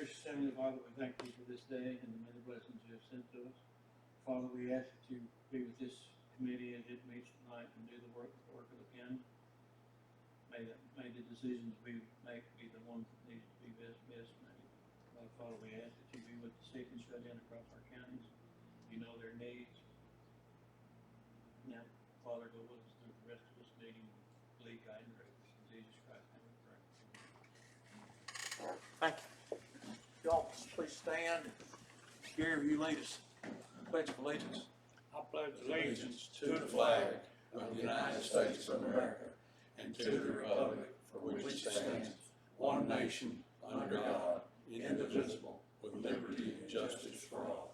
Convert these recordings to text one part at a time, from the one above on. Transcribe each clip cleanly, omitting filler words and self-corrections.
Gracious Heavenly Father, we thank you for this day and the many blessings you have sent to us. Father, we ask that you be with this committee as it meets tonight and do the work of the pen. May the decisions we make be the ones that need to be best made. Father, we ask that you be with the sick and shut in across our counties. You know their needs. Now, Father, go with us through the rest of this meeting. Lead, guide, and direct us. In Jesus Christ's name we pray. Thank you. Y'all, please stand. Gary, will you lead us? Pledge of allegiance. I pledge allegiance to the flag of the United States of America and to the republic for which it stands, one nation, under God, indivisible, with liberty and justice for all.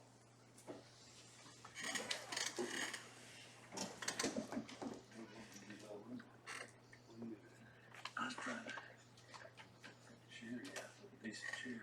I was trying to share, decent chair.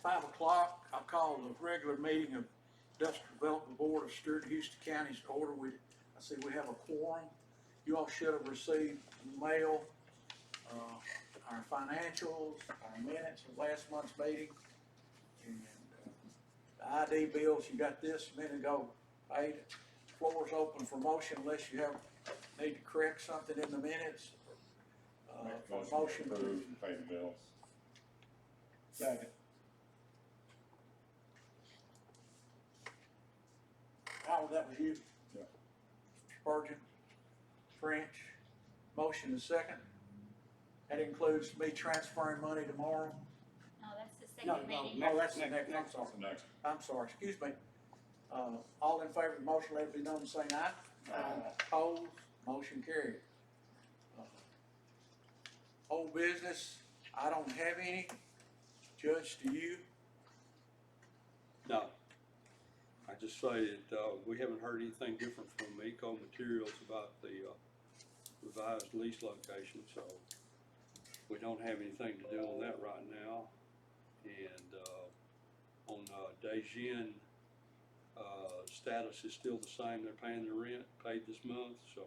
Five o'clock, I'll call the regular meeting of Industrial Development Board of Stewart-Houston County's to order. I see we have a quorum. You all should have received in the mail our financials, our minutes of last month's meeting, and the ID bills. You got this a minute ago paid. Floor is open for motion unless you need to correct something in the minutes. Motion to approve and pay the bills. Second. Howard, that was you? Yeah. Spurgeon, French, motion is second. That includes me transferring money tomorrow? No, that's the second meeting. No, that's the next, I'm That's sorry. the next. I'm sorry, excuse me. All in favor of the motion, let it be known, saying aye. Aye. Opposed, motion carried. Old business, I don't have any. Judge, do you? No. I just say that we haven't heard anything different from Eco Materials about the revised lease location, so we don't have anything to do on that right now. And on Dejin, status is still the same. They're paying their rent, paid this month, so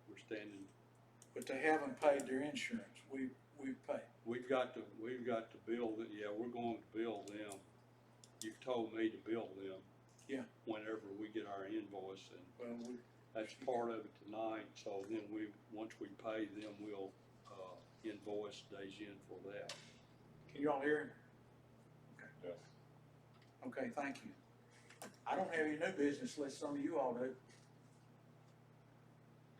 we're standing. But they haven't paid their insurance. We've paid. We've got to bill it. Yeah, we're going to bill them. You've told me to bill them. Yeah. Whenever we get our invoice, and Well, that's part of it tonight. So then once we pay them, we'll invoice Dejin for that. can you all hear him? Yes. Okay, thank you. I don't have any new business unless some of you all do.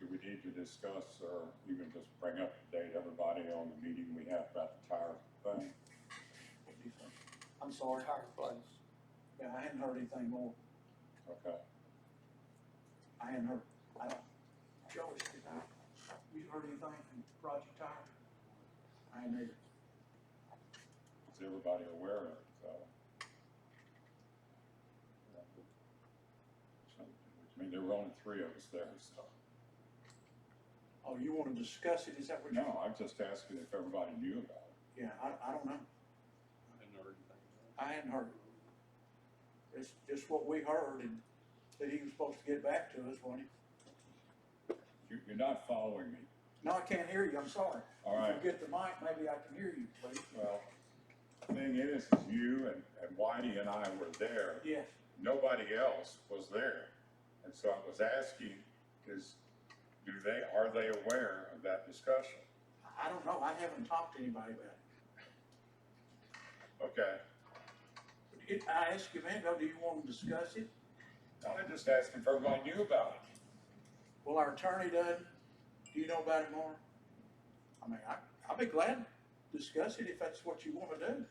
Do we need to discuss or even just bring up to date everybody on the meeting we had about the tire thing? What do you think? I'm sorry. Tire place. Yeah, I hadn't heard anything more. Okay. I hadn't heard. I don't. Joey, did I? You heard anything from Project Tire? I ain't either. Is everybody aware of it? So, I mean, there were only three of us there, so. Oh, you want to discuss it? Is that what you? No, I'm just asking if everybody knew about it. Yeah, I don't know. I hadn't heard anything. I hadn't heard. It's just what we heard, and that he was supposed to get back to us, wasn't he? You're not following me. No, I can't hear you. I'm sorry. All right. If you get the mic, maybe I can hear you, please. Well, the thing is you and Whitey and I were there. Yes. Nobody else was there. And so I was asking, are they aware of that discussion? I don't know. I haven't talked to anybody about Okay. it. I asked you a minute ago, do you want to discuss it? I just asked if everybody knew about it. Well, our attorney doesn't. Do you know about it more? I mean, I'll be glad to discuss it if that's what you want to do.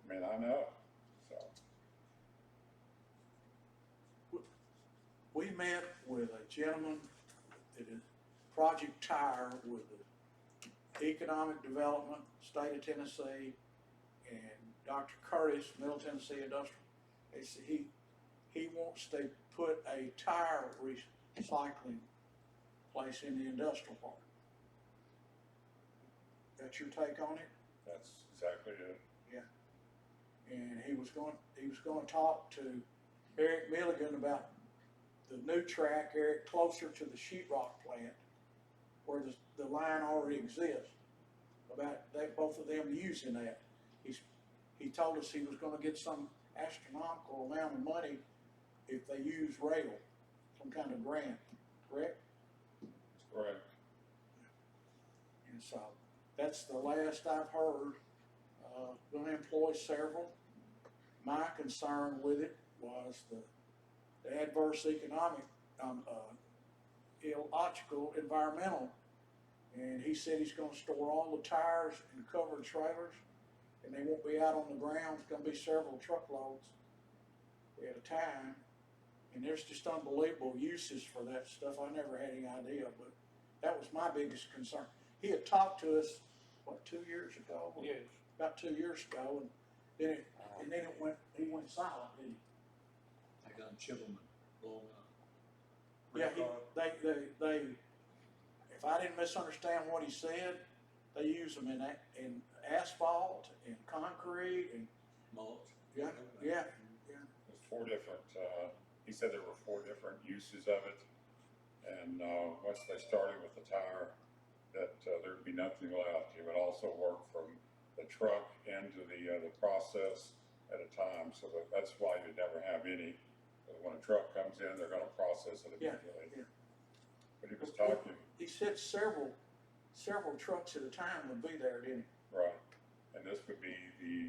I mean, I know, so. met with a gentleman that is Project Tire with the Economic Development, State of Tennessee, and Dr. Curtis, Middle Tennessee Industrial. He said he wants to put a tire recycling place in the industrial park. That's your take on it? That's exactly it. And he was going to talk to Eric Milligan about the new track, Eric, closer to the sheetrock plant, where the line already exists, about both of them using that. He told us he was gonna get some astronomical amount of money if they use rail, some kind of grant, correct? That's correct. And so, that's the last I've heard. Gonna employ several. My concern with it was the adverse economic, illogical environmental. And he said he's gonna store all the tires in covered trailers, and they won't be out on the ground. It's gonna be several truckloads at a time. And there's just unbelievable uses for that stuff. I never had any idea, but that was my biggest concern. He had talked to us, what, 2 years ago? Yes. About 2 years ago, and then he went silent, didn't he? They got Chipperman blowing up. Yeah, they, if I didn't misunderstand what he said, they use them in asphalt and concrete and, Mulch. yeah. There's 4 different, he said there were 4 different uses of it. And, once they started with the tire, that, there'd be nothing left. It would also work from the truck into the process at a time, so that's why you'd never have any. When a truck comes in, they're gonna process it immediately. Yeah. But he was talking, He said several trucks at a time would be there, didn't he? right, and this would be the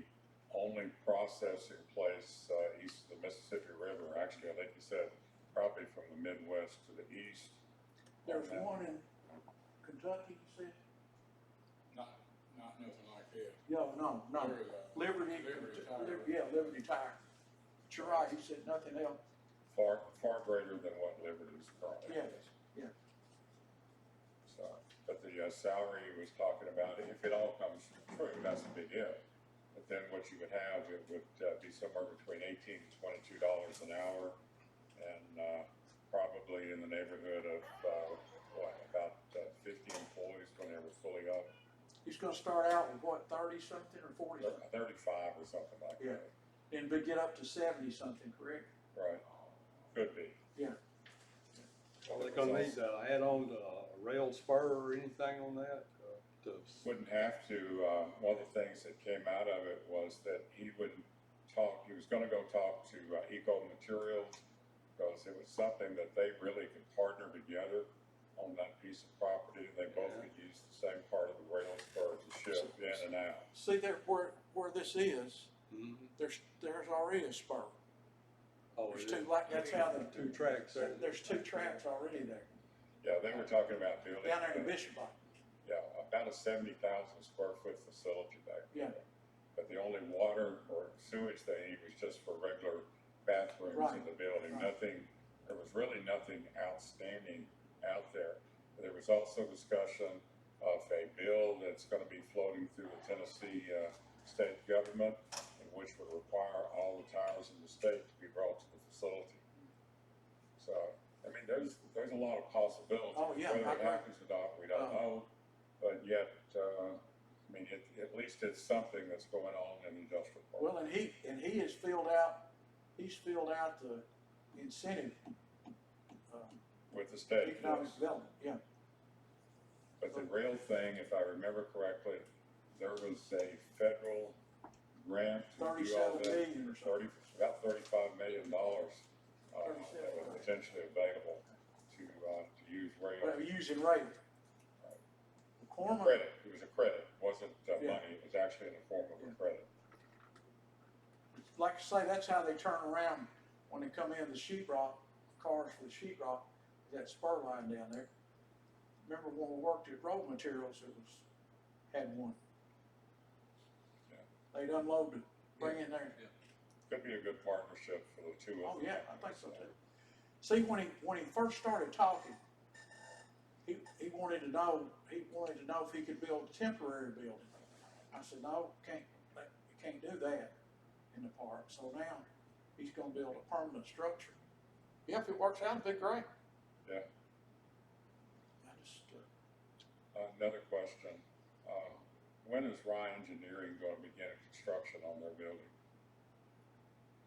only processing place, east of the Mississippi River. Actually, I think he said probably from the Midwest to the east. There's one in Kentucky, you said? Not nothing like that. No. Very, Liberty Tire. Yeah, Liberty Tire. But you're right, he said nothing else. Far greater than what Liberty's currently Yeah. is. Yeah. So, but the salary he was talking about, if it all comes true, that's a big if. But then what you would have, it would be somewhere between $18 and $22 an hour, and probably in the neighborhood of about 50 employees when they were fully up. He's gonna start out with what, 30 something or 40 something? 35 or something like Yeah. that. And we get up to 70 something, correct? Right. Could be. Yeah. Are they gonna need to add on a rail spur or anything on that? Wouldn't have to. One of the things that came out of it was that he was gonna go talk to Eco Materials, because it was something that they really could partner together on that piece of property. They both could use the same part of the rail spur to ship in and out. See there, where this is, Mhm. there's already a spur. Oh, There's it two, is. like, that's how the, Two tracks there. there's 2 tracks already there, Yeah, they were talking about building. down there in Bishop. Yeah, about a 70,000 square foot facility back there. Yeah. But the only water or sewage they need was just for regular bathrooms Right. in the building. Right. There was really nothing outstanding out there. There was also discussion of a bill that's gonna be floating through the Tennessee, state government, and which would require all the tires in the state to be brought to the facility. So, I mean, there's a lot of possibilities. Oh, yeah, Whether I it agree. happens or not, we don't know, but yet, I mean, at least it's something that's going on in the industrial park. Well, and he has filled out the incentive, With the state, economic yes. development, yeah. But the rail thing, if I remember correctly, there was a federal grant to do all 37 that. million or something. About $35 million, that was potentially available to use rail. Well, using rail. McCormick, Credit, it was a credit, wasn't Yeah. money, it was actually in the form of a credit. like I say, that's how they turn around when they come in the sheetrock, cars for the sheetrock, that spur line down there. Remember when we worked at Road Materials, had one. Yeah. They'd unload to bring in there. Could be a good partnership for the two of them. Oh, yeah, I think so too. See, when he first started talking, he wanted to know if he could build a temporary building. I said, no, you can't do that in the park. So now, he's gonna build a permanent structure. Yeah, if it works out, it'd be great. Yeah. I just, Another question, when is Ryan Engineering gonna begin construction on their building?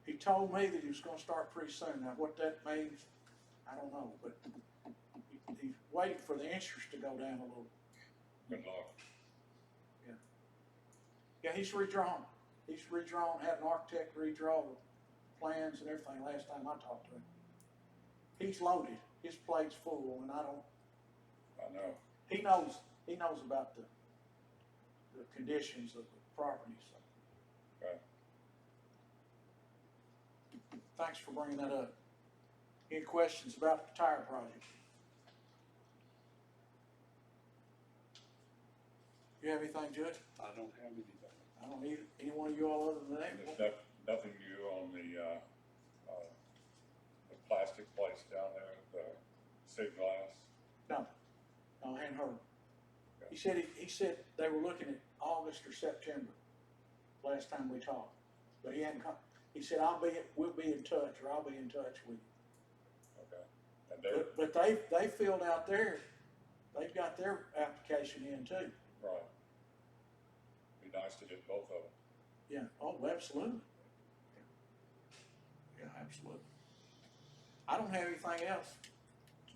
he told me that he was gonna start pretty soon. Now, what that means, I don't know, but he's waiting for the interest to go down a little. Good luck. Yeah, he's redrawn, had an architect redraw the plans and everything last time I talked to him. He's loaded, his plate's full, and I know. he knows about the conditions of the property, so. Okay. Thanks for bringing that up. Any questions about the tire project? You have anything, Judge? I don't have anything. I don't need any one of you all other than that. There's nothing new on the plastic place down there, the Sig Glass? No, I hadn't heard. He said they were looking at August or September, last time we talked, but he hadn't come. He said, we'll be in touch, or I'll be in touch with you. Okay. And they're, But they filled out they've got their application in too. right. Be nice to get both of them. Yeah, oh, absolutely. Yeah, absolutely. I don't have anything else.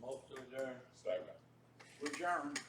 Most of them there. Second. We're adjourned.